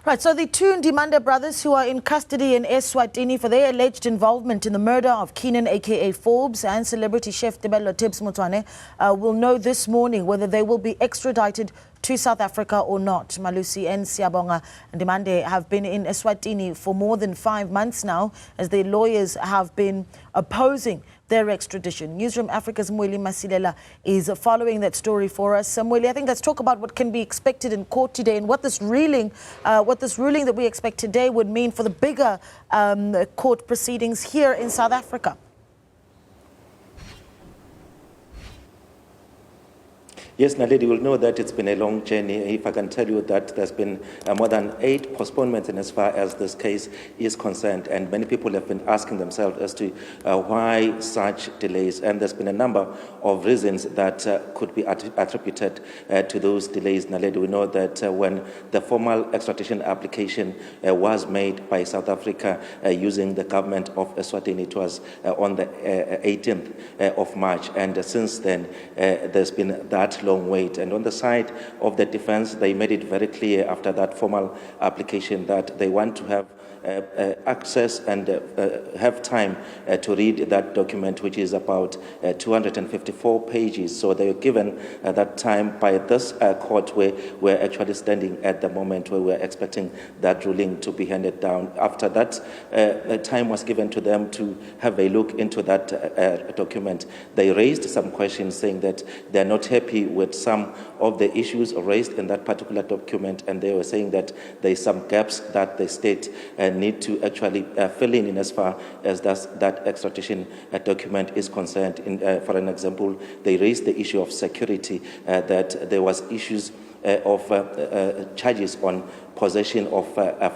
Right, so the two Ndimande brothers who are in custody in eSwatini for their alleged involvement in the murder of Kiernan, aka Forbes, and celebrity chef Tebello Motsoane will know this morning whether they will be extradited to South Africa or not. Malusi and Siyabonga Ndimande have been in eSwatini for more than 5 months now, as their lawyers have been opposing their extradition. Newzroom Afrika's Mweli Masilela is following that story for us. Mweli, I think let's talk about what can be expected in court today and what this ruling that we expect today would mean for the bigger court proceedings here in South Africa. Yes, Naledi will know that it's been a long journey. If I can tell you that there's been more than 8 postponements in as far as this case is concerned, and many people have been asking themselves as to why such delays, and there's been a number of reasons that could be attributed to those delays. Naledi, we know that when the formal extradition application was made by South Africa using the government of eSwatini, it was on the 18th of March, and since then there's been that long wait. And on the side of the defense, they made it very clear after that formal application that they want to have access and have time to read that document, which is about 254 pages. So they were given that time by this court, where we're actually standing at the moment where we're expecting that ruling to be handed down. After that time was given to them to have a look into that document, they raised some questions saying that they're not happy with some of the issues raised in that particular document, and they were saying that there's some gaps that the state need to actually fill in as far as that extradition document is concerned. For an example, they raised the issue of security, that there was issues of charges on possession of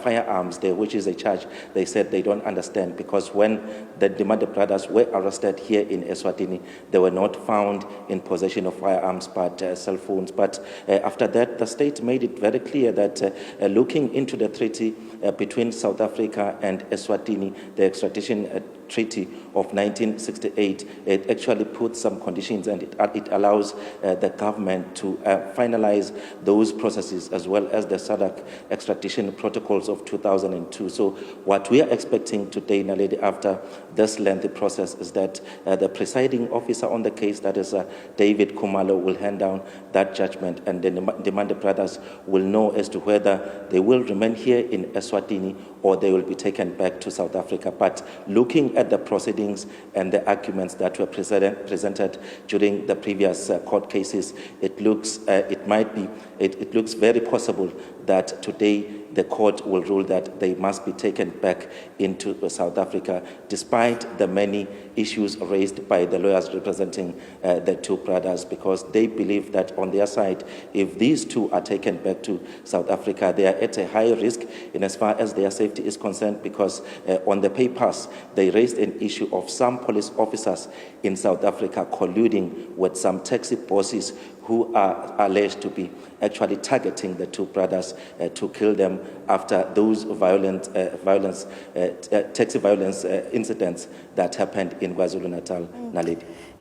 firearms there, which is a charge they said they don't understand, because when the Ndimande brothers were arrested here in eSwatini, they were not found in possession of firearms but cell phones. But after that, the state made it very clear that looking into the treaty between South Africa and eSwatini, the extradition treaty of 1968, it actually puts some conditions, and it allows the government to finalize those processes, as well as the SADC extradition protocols of 2002. So what we are expecting today, Naledi, after this lengthy process, is that the presiding officer on the case, that is David Kumalo, will hand down that judgment, and the Ndimande brothers will know as to whether they will remain here in eSwatini or they will be taken back to South Africa. But looking at the proceedings and the arguments that were presented during the previous court cases, it looks very possible that today the court will rule that they must be taken back into South Africa, despite the many issues raised by the lawyers representing the two brothers, because they believe that on their side, if these two are taken back to South Africa, they are at a high risk in as far as their safety is concerned, because on the papers, they raised an issue of some police officers in South Africa colluding with some taxi bosses who are alleged to be actually targeting the two brothers to kill them after those taxi violence incidents that happened in KwaZulu-Natal. Naledi.